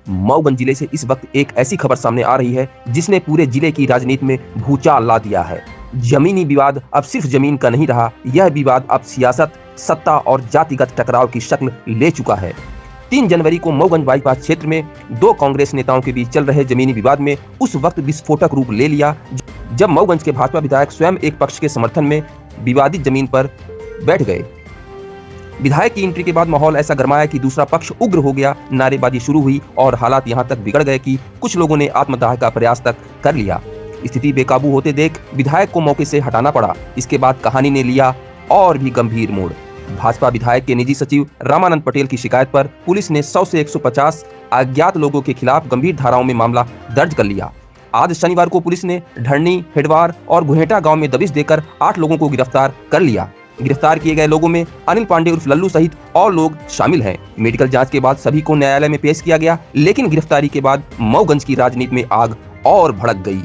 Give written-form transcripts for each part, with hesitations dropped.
मऊगंज जिले से इस वक्त एक ऐसी खबर सामने आ रही है जिसने पूरे जिले की राजनीति में भूचाल ला दिया है। जमीनी विवाद अब सिर्फ जमीन का नहीं रहा, यह विवाद अब सियासत, सत्ता और जातिगत टकराव की शक्ल ले चुका है। 3 जनवरी को मऊगंज बाईपास क्षेत्र में 2 कांग्रेस नेताओं के बीच चल रहे जमीनी विवाद में उस वक्त विस्फोटक रूप ले लिया जब मऊगंज के भाजपा विधायक स्वयं एक पक्ष के समर्थन में विवादित जमीन पर बैठ गए। विधायक की एंट्री के बाद माहौल ऐसा गरमाया कि दूसरा पक्ष उग्र हो गया, नारेबाजी शुरू हुई और हालात यहां तक बिगड़ गए कि कुछ लोगों ने आत्मदाह का प्रयास तक कर लिया। स्थिति बेकाबू होते देख विधायक को मौके से हटाना पड़ा। इसके बाद कहानी ने लिया और भी गंभीर मोड़। भाजपा विधायक के निजी सचिव रामानंद पटेल की शिकायत पर पुलिस ने 100 से 150 अज्ञात लोगों के खिलाफ गंभीर धाराओं में मामला दर्ज कर लिया। आज शनिवार को पुलिस ने ढरनी, हेडवार और गुहेटा गांव में दबिश देकर 8 लोगों को गिरफ्तार कर लिया। गिरफ्तार किए गए लोगों में अनिल पांडे उर्फ लल्लू सहित और लोग शामिल हैं। मेडिकल जांच के बाद सभी को न्यायालय में पेश किया गया, लेकिन गिरफ्तारी के बाद मऊगंज की राजनीति में आग और भड़क गई।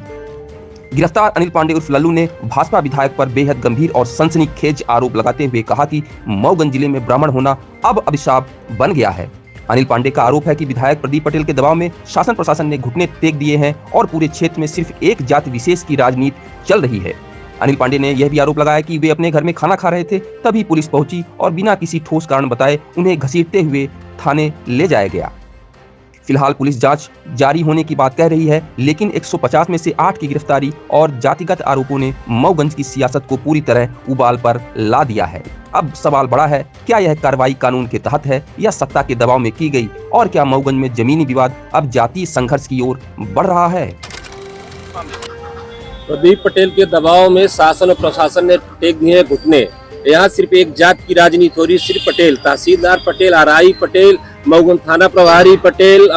गिरफ्तार अनिल पांडे उर्फ लल्लू ने भाजपा विधायक पर बेहद गंभीर और सनसनीखेज आरोप लगाते हुए कहा कि मऊगंज जिले में ब्राह्मण होना अब अभिशाप बन गया है। अनिल पांडे का आरोप है कि विधायक प्रदीप पटेल के दबाव में शासन प्रशासन ने घुटने टेक दिए हैं और पूरे क्षेत्र में सिर्फ एक जाति विशेष की राजनीति चल रही है। अनिल पांडे ने यह भी आरोप लगाया कि वे अपने घर में खाना खा रहे थे, तभी पुलिस पहुंची और बिना किसी ठोस कारण बताए उन्हें घसीटते हुए थाने ले जाया गया। फिलहाल पुलिस जांच जारी होने की बात कह रही है, लेकिन 150 में से 8 की गिरफ्तारी और जातिगत आरोपों ने मऊगंज की सियासत को पूरी तरह उबाल पर ला दिया है। अब सवाल बड़ा है, क्या यह कार्रवाई कानून के तहत है या सत्ता के दबाव में की गई, और क्या मऊगंज में जमीनी विवाद अब जातीय संघर्ष की ओर बढ़ रहा है? प्रदीप पटेल के दबाव में शासन और प्रशासन ने टेक दिए घुटने। यहाँ सिर्फ एक जात की राजनीति हो रही, सिर्फ पटेल, तहसीलदार पटेल, आरआई पटेल, मऊगंज थाना प्रभारी पटेल,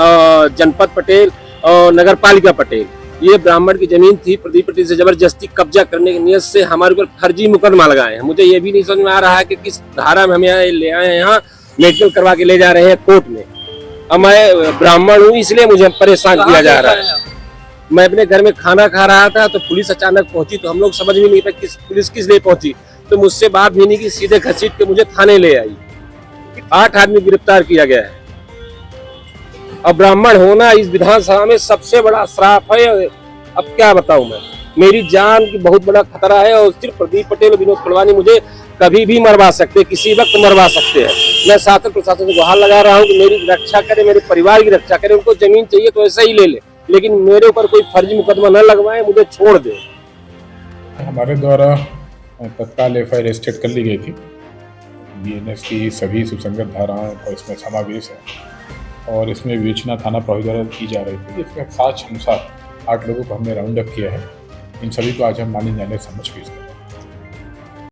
जनपद पटेल और नगर पालिका पटेल। ये ब्राह्मण की जमीन थी, प्रदीप पटेल से जबरदस्ती कब्जा करने की नियत से हमारे ऊपर फर्जी मुकदमा लगाए हैं। मुझे ये भी नहीं समझ में आ रहा है कि किस धारा में हम यहाँ ले आए हैं, यहाँ मेडिकल करवा के ले जा रहे हैं कोर्ट में। अब मैं ब्राह्मण हूँ, इसलिए मुझे परेशान किया जा रहा है। मैं अपने घर में खाना खा रहा था तो पुलिस अचानक पहुंची, तो हम लोग समझ भी नहीं पाए पुलिस किस लिए पहुंची। तो मुझसे बात भी नहीं की, सीधे घसीट के मुझे थाने ले आई। 8 आदमी गिरफ्तार किया गया है। अब ब्राह्मण होना इस विधानसभा में सबसे बड़ा श्राप है। अब क्या बताऊं मैं, मेरी जान की बहुत बड़ा खतरा है और सिर्फ प्रदीप पटेल और विनोद पलवानी मुझे कभी भी मरवा सकते, किसी वक्त मरवा सकते हैं। मैं शासन प्रशासन से गुहार लगा रहा हूँ कि मेरी रक्षा करे, मेरे परिवार की रक्षा करे। उनको जमीन चाहिए तो ऐसे ही ले ले, लेकिन मेरे ऊपर कोई फर्जी मुकदमा न लगवाए, मुझे छोड़ दे। हमारे द्वारा तत्काल एफआईआर रजिस्टर्ड कर ली गई थी। बीएनएस की सभी सुसंगत धाराएं और इसमें समावेश है और इसमें विवेचना थाना प्रभारी द्वारा की जा रही थी। इसमें साक्ष्य अनुसार 8 लोगों को हमने राउंड अप किया है। इन सभी को आज हम माननीय न्यायालय समक्ष पेश करेंगे।